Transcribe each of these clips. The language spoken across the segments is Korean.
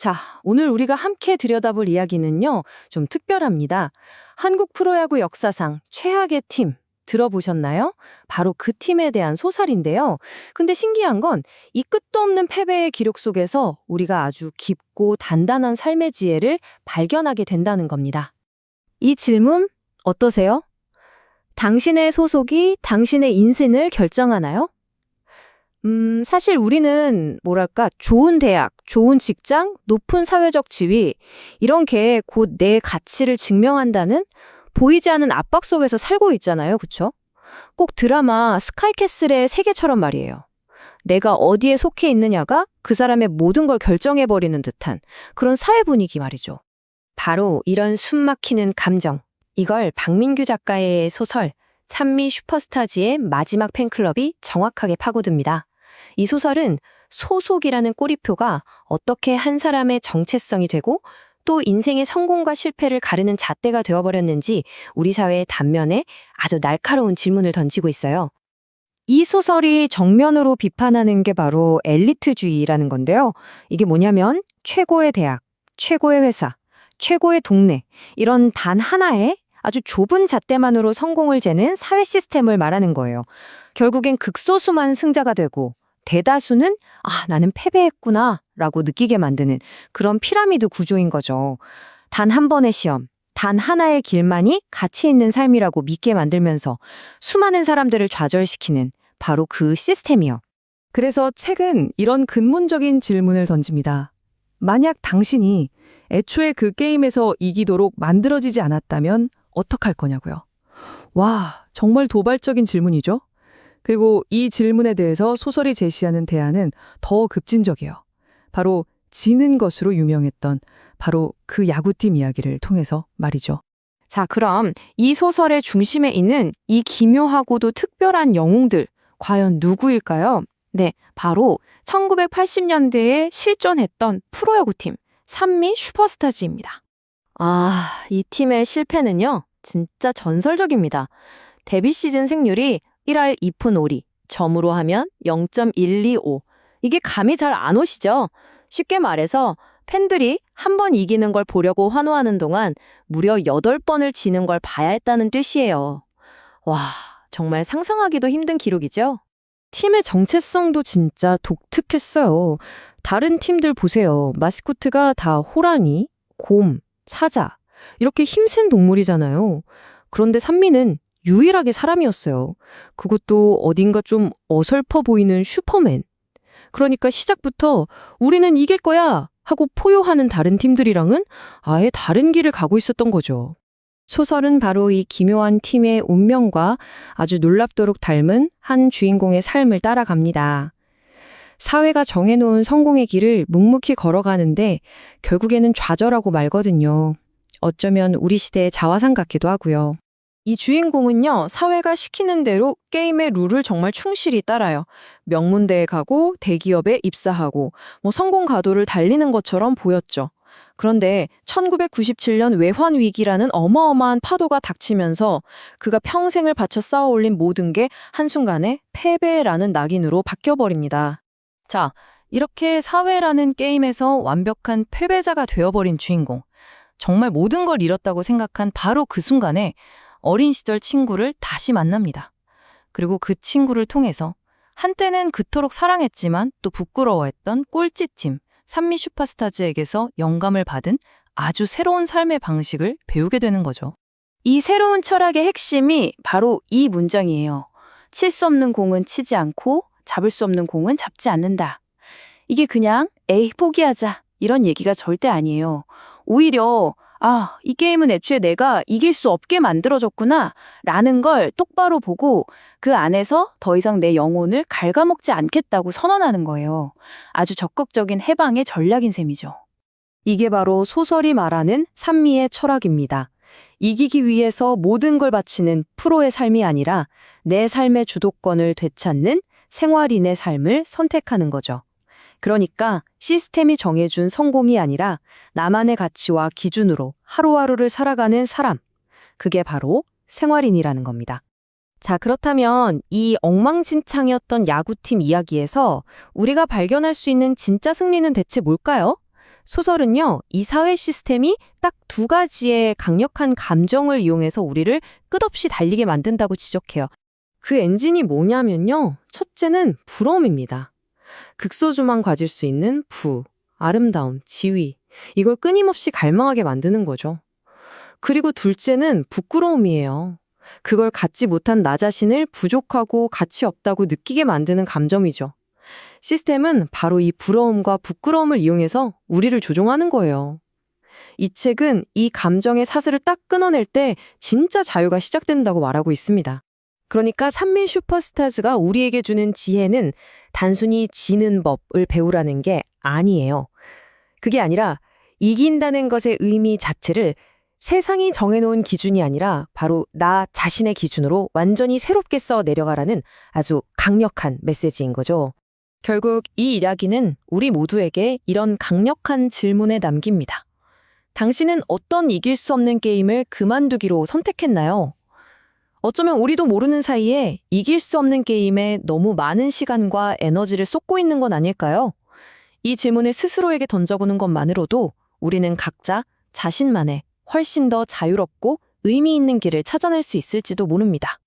자, 오늘 우리가 함께 들여다볼 이야기는요, 좀 특별합니다. 한국 프로야구 역사상 최악의 팀, 들어보셨나요? 바로 그 팀에 대한 소설인데요. 근데 신기한 건 이 끝도 없는 패배의 기록 속에서 우리가 아주 깊고 단단한 삶의 지혜를 발견하게 된다는 겁니다. 이 질문 어떠세요? 당신의 소속이 당신의 인생을 결정하나요? 사실 우리는 뭐랄까 좋은 대학, 좋은 직장, 높은 사회적 지위 이런 게 곧 내 가치를 증명한다는 보이지 않는 압박 속에서 살고 있잖아요. 그쵸? 꼭 드라마 스카이캐슬의 세계처럼 말이에요. 내가 어디에 속해 있느냐가 그 사람의 모든 걸 결정해버리는 듯한 그런 사회 분위기 말이죠. 바로 이런 숨막히는 감정. 이걸 박민규 작가의 소설 산미 슈퍼스타즈의 마지막 팬클럽이 정확하게 파고듭니다. 이 소설은 소속이라는 꼬리표가 어떻게 한 사람의 정체성이 되고 또 인생의 성공과 실패를 가르는 잣대가 되어버렸는지 우리 사회의 단면에 아주 날카로운 질문을 던지고 있어요. 이 소설이 정면으로 비판하는 게 바로 엘리트주의라는 건데요. 이게 뭐냐면 최고의 대학, 최고의 회사, 최고의 동네 이런 단 하나의 아주 좁은 잣대만으로 성공을 재는 사회 시스템을 말하는 거예요. 결국엔 극소수만 승자가 되고 대다수는 나는 패배했구나 라고 느끼게 만드는 그런 피라미드 구조인 거죠. 단 한 번의 시험, 단 하나의 길만이 가치 있는 삶이라고 믿게 만들면서 수많은 사람들을 좌절시키는 바로 그 시스템이요. 그래서 책은 이런 근본적인 질문을 던집니다. 만약 당신이 애초에 그 게임에서 이기도록 만들어지지 않았다면 어떡할 거냐고요. 와, 정말 도발적인 질문이죠? 그리고 이 질문에 대해서 소설이 제시하는 대안은 더 급진적이에요. 바로 지는 것으로 유명했던 바로 그 야구팀 이야기를 통해서 말이죠. 자, 그럼 이 소설의 중심에 있는 이 기묘하고도 특별한 영웅들, 과연 누구일까요? 네, 바로 1980년대에 실존했던 프로야구팀 산미 슈퍼스타즈입니다. 이 팀의 실패는요, 진짜 전설적입니다. 데뷔 시즌 승률이 1할 2푼 5리, 점으로 하면 0.125. 이게 감이 잘 안 오시죠? 쉽게 말해서 팬들이 한 번 이기는 걸 보려고 환호하는 동안 무려 8번을 지는 걸 봐야 했다는 뜻이에요. 와, 정말 상상하기도 힘든 기록이죠? 팀의 정체성도 진짜 독특했어요. 다른 팀들 보세요. 마스코트가 다 호랑이, 곰, 사자 이렇게 힘센 동물이잖아요. 그런데 산미는 유일하게 사람이었어요. 그것도 어딘가 좀 어설퍼 보이는 슈퍼맨. 그러니까 시작부터 우리는 이길 거야 하고 포효하는 다른 팀들이랑은 아예 다른 길을 가고 있었던 거죠. 소설은 바로 이 기묘한 팀의 운명과 아주 놀랍도록 닮은 한 주인공의 삶을 따라갑니다. 사회가 정해놓은 성공의 길을 묵묵히 걸어가는데 결국에는 좌절하고 말거든요. 어쩌면 우리 시대의 자화상 같기도 하고요. 이 주인공은요, 사회가 시키는 대로 게임의 룰을 정말 충실히 따라요. 명문대에 가고 대기업에 입사하고 성공 가도를 달리는 것처럼 보였죠. 그런데 1997년 외환위기라는 어마어마한 파도가 닥치면서 그가 평생을 바쳐 쌓아올린 모든 게 한순간에 패배라는 낙인으로 바뀌어버립니다. 자, 이렇게 사회라는 게임에서 완벽한 패배자가 되어버린 주인공. 정말 모든 걸 잃었다고 생각한 바로 그 순간에 어린 시절 친구를 다시 만납니다. 그리고 그 친구를 통해서 한때는 그토록 사랑했지만 또 부끄러워했던 꼴찌팀 산미 슈퍼스타즈에게서 영감을 받은 아주 새로운 삶의 방식을 배우게 되는 거죠. 이 새로운 철학의 핵심이 바로 이 문장이에요. 칠 수 없는 공은 치지 않고 잡을 수 없는 공은 잡지 않는다. 이게 그냥 에이 포기하자 이런 얘기가 절대 아니에요. 오히려 이 게임은 애초에 내가 이길 수 없게 만들어졌구나 라는 걸 똑바로 보고 그 안에서 더 이상 내 영혼을 갉아먹지 않겠다고 선언하는 거예요. 아주 적극적인 해방의 전략인 셈이죠. 이게 바로 소설이 말하는 산미의 철학입니다. 이기기 위해서 모든 걸 바치는 프로의 삶이 아니라 내 삶의 주도권을 되찾는 생활인의 삶을 선택하는 거죠. 그러니까 시스템이 정해준 성공이 아니라 나만의 가치와 기준으로 하루하루를 살아가는 사람. 그게 바로 생활인이라는 겁니다. 자, 그렇다면 이 엉망진창이었던 야구팀 이야기에서 우리가 발견할 수 있는 진짜 승리는 대체 뭘까요? 소설은요, 이 사회 시스템이 딱 두 가지의 강력한 감정을 이용해서 우리를 끝없이 달리게 만든다고 지적해요. 그 엔진이 뭐냐면요. 첫째는 부러움입니다. 극소주만 가질 수 있는 부, 아름다움, 지위. 이걸 끊임없이 갈망하게 만드는 거죠. 그리고 둘째는 부끄러움이에요. 그걸 갖지 못한 나 자신을 부족하고 가치 없다고 느끼게 만드는 감정이죠. 시스템은 바로 이 부러움과 부끄러움을 이용해서 우리를 조종하는 거예요. 이 책은 이 감정의 사슬을 딱 끊어낼 때 진짜 자유가 시작된다고 말하고 있습니다. 그러니까 산미 슈퍼스타즈가 우리에게 주는 지혜는 단순히 지는 법을 배우라는 게 아니에요. 그게 아니라 이긴다는 것의 의미 자체를 세상이 정해놓은 기준이 아니라 바로 나 자신의 기준으로 완전히 새롭게 써 내려가라는 아주 강력한 메시지인 거죠. 결국 이 이야기는 우리 모두에게 이런 강력한 질문에 남깁니다. 당신은 어떤 이길 수 없는 게임을 그만두기로 선택했나요? 어쩌면 우리도 모르는 사이에 이길 수 없는 게임에 너무 많은 시간과 에너지를 쏟고 있는 건 아닐까요? 이 질문을 스스로에게 던져보는 것만으로도 우리는 각자 자신만의 훨씬 더 자유롭고 의미 있는 길을 찾아낼 수 있을지도 모릅니다.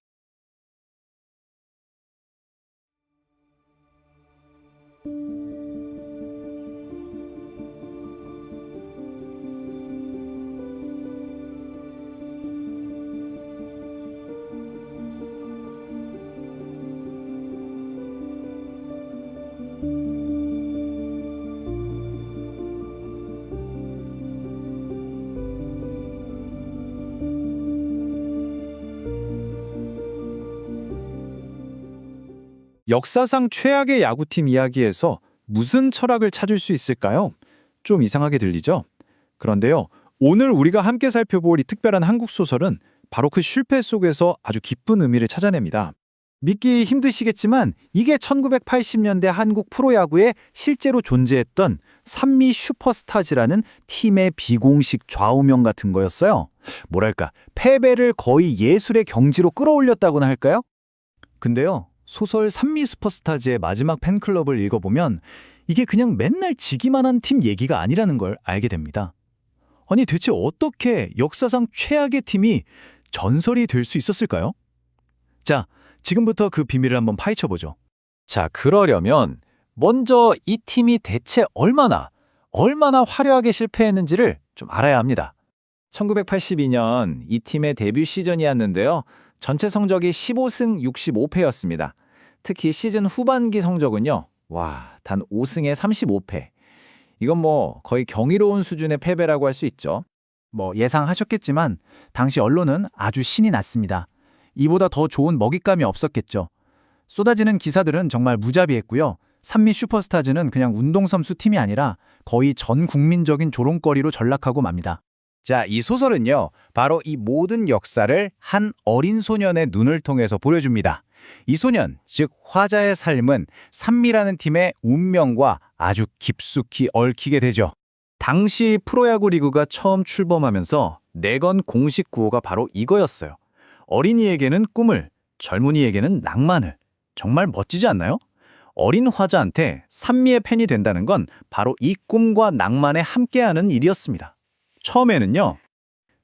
역사상 최악의 야구팀 이야기에서 무슨 철학을 찾을 수 있을까요? 좀 이상하게 들리죠? 그런데요, 오늘 우리가 함께 살펴볼 이 특별한 한국 소설은 바로 그 실패 속에서 아주 깊은 의미를 찾아냅니다. 믿기 힘드시겠지만 이게 1980년대 한국 프로야구에 실제로 존재했던 산미 슈퍼스타즈라는 팀의 비공식 좌우명 같은 거였어요. 뭐랄까, 패배를 거의 예술의 경지로 끌어올렸다고나 할까요? 근데요, 소설 산미 슈퍼스타즈의 마지막 팬클럽을 읽어보면 이게 그냥 맨날 지기만 한 팀 얘기가 아니라는 걸 알게 됩니다. 아니 대체 어떻게 역사상 최악의 팀이 전설이 될 수 있었을까요? 자, 지금부터 그 비밀을 한번 파헤쳐보죠. 자, 그러려면 먼저 이 팀이 대체 얼마나 화려하게 실패했는지를 좀 알아야 합니다. 1982년 이 팀의 데뷔 시즌이었는데요. 전체 성적이 15승 65패였습니다. 특히 시즌 후반기 성적은요. 단 5승에 35패. 이건 거의 경이로운 수준의 패배라고 할 수 있죠. 예상하셨겠지만 당시 언론은 아주 신이 났습니다. 이보다 더 좋은 먹잇감이 없었겠죠. 쏟아지는 기사들은 정말 무자비했고요. 산미 슈퍼스타즈는 그냥 운동선수 팀이 아니라 거의 전 국민적인 조롱거리로 전락하고 맙니다. 자, 이 소설은요, 바로 이 모든 역사를 한 어린 소년의 눈을 통해서 보여줍니다. 이 소년, 즉 화자의 삶은 산미라는 팀의 운명과 아주 깊숙이 얽히게 되죠. 당시 프로야구 리그가 처음 출범하면서 내건 공식 구호가 바로 이거였어요. 어린이에게는 꿈을, 젊은이에게는 낭만을. 정말 멋지지 않나요? 어린 화자한테 산미의 팬이 된다는 건 바로 이 꿈과 낭만에 함께하는 일이었습니다. 처음에는요.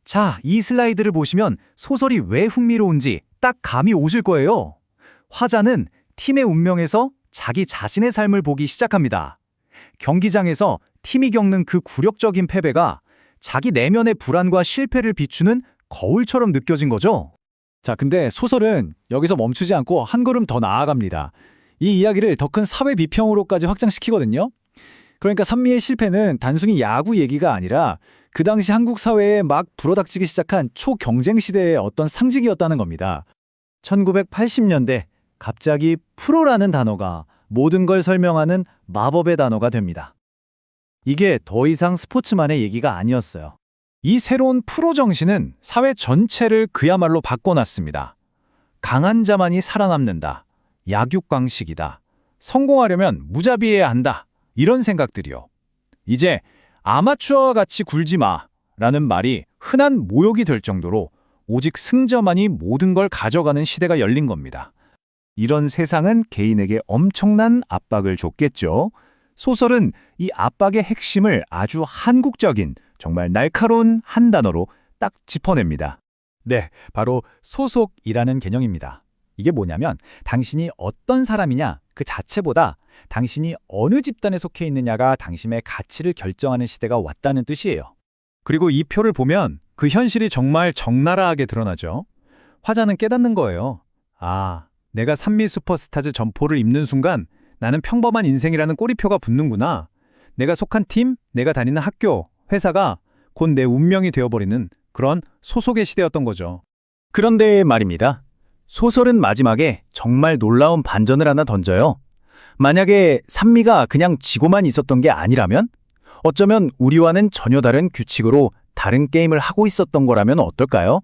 자, 이 슬라이드를 보시면 소설이 왜 흥미로운지 딱 감이 오실 거예요. 화자는 팀의 운명에서 자기 자신의 삶을 보기 시작합니다. 경기장에서 팀이 겪는 그 굴욕적인 패배가 자기 내면의 불안과 실패를 비추는 거울처럼 느껴진 거죠. 자, 근데 소설은 여기서 멈추지 않고 한 걸음 더 나아갑니다. 이 이야기를 더 큰 사회 비평으로까지 확장시키거든요. 그러니까 산미의 실패는 단순히 야구 얘기가 아니라 그 당시 한국 사회에 막 불어닥치기 시작한 초경쟁 시대의 어떤 상징이었다는 겁니다. 1980년대 갑자기 프로라는 단어가 모든 걸 설명하는 마법의 단어가 됩니다. 이게 더 이상 스포츠만의 얘기가 아니었어요. 이 새로운 프로 정신은 사회 전체를 그야말로 바꿔놨습니다. 강한 자만이 살아남는다. 약육강식이다. 성공하려면 무자비해야 한다. 이런 생각들이요. 이제 아마추어와 같이 굴지 마 라는 말이 흔한 모욕이 될 정도로 오직 승자만이 모든 걸 가져가는 시대가 열린 겁니다. 이런 세상은 개인에게 엄청난 압박을 줬겠죠. 소설은 이 압박의 핵심을 아주 한국적인, 정말 날카로운 한 단어로 딱 짚어냅니다. 네, 바로 소속이라는 개념입니다. 이게 뭐냐면 당신이 어떤 사람이냐 그 자체보다 당신이 어느 집단에 속해 있느냐가 당신의 가치를 결정하는 시대가 왔다는 뜻이에요. 그리고 이 표를 보면 그 현실이 정말 적나라하게 드러나죠. 화자는 깨닫는 거예요. 아, 내가 산미 슈퍼스타즈 점포를 입는 순간 나는 평범한 인생이라는 꼬리표가 붙는구나. 내가 속한 팀, 내가 다니는 학교, 회사가 곧 내 운명이 되어버리는 그런 소속의 시대였던 거죠. 그런데 말입니다. 소설은 마지막에 정말 놀라운 반전을 하나 던져요. 만약에 산미가 그냥 지고만 있었던 게 아니라면? 어쩌면 우리와는 전혀 다른 규칙으로 다른 게임을 하고 있었던 거라면 어떨까요?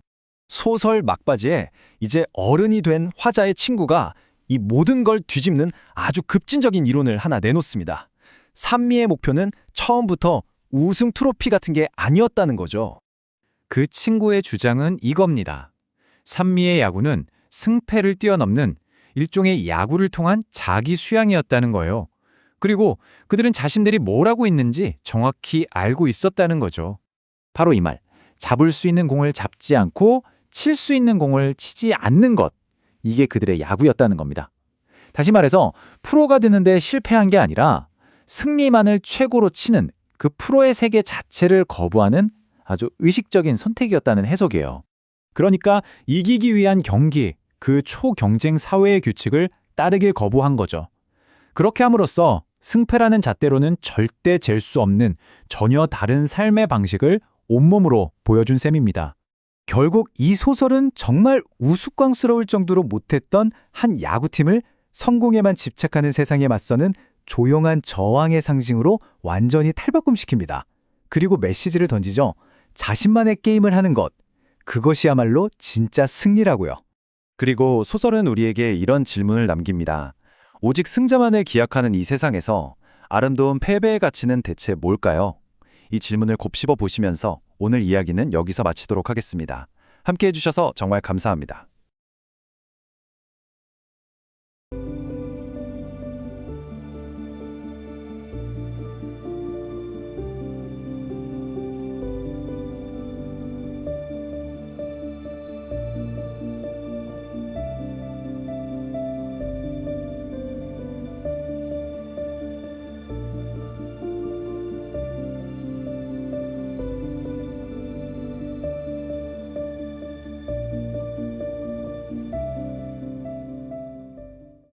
소설 막바지에 이제 어른이 된 화자의 친구가 이 모든 걸 뒤집는 아주 급진적인 이론을 하나 내놓습니다. 산미의 목표는 처음부터 우승 트로피 같은 게 아니었다는 거죠. 그 친구의 주장은 이겁니다. 산미의 야구는 승패를 뛰어넘는 일종의 야구를 통한 자기 수양이었다는 거예요. 그리고 그들은 자신들이 뭘 하고 있는지 정확히 알고 있었다는 거죠. 바로 이 말, 잡을 수 있는 공을 잡지 않고 칠 수 있는 공을 치지 않는 것. 이게 그들의 야구였다는 겁니다. 다시 말해서 프로가 되는데 실패한 게 아니라 승리만을 최고로 치는 그 프로의 세계 자체를 거부하는 아주 의식적인 선택이었다는 해석이에요. 그러니까 이기기 위한 경기, 그 초경쟁 사회의 규칙을 따르길 거부한 거죠. 그렇게 함으로써 승패라는 잣대로는 절대 잴 수 없는 전혀 다른 삶의 방식을 온몸으로 보여준 셈입니다. 결국 이 소설은 정말 우스꽝스러울 정도로 못했던 한 야구팀을 성공에만 집착하는 세상에 맞서는 조용한 저항의 상징으로 완전히 탈바꿈시킵니다. 그리고 메시지를 던지죠. 자신만의 게임을 하는 것, 그것이야말로 진짜 승리라고요. 그리고 소설은 우리에게 이런 질문을 남깁니다. 오직 승자만을 기약하는 이 세상에서 아름다운 패배의 가치는 대체 뭘까요? 이 질문을 곱씹어 보시면서 오늘 이야기는 여기서 마치도록 하겠습니다. 함께 해주셔서 정말 감사합니다.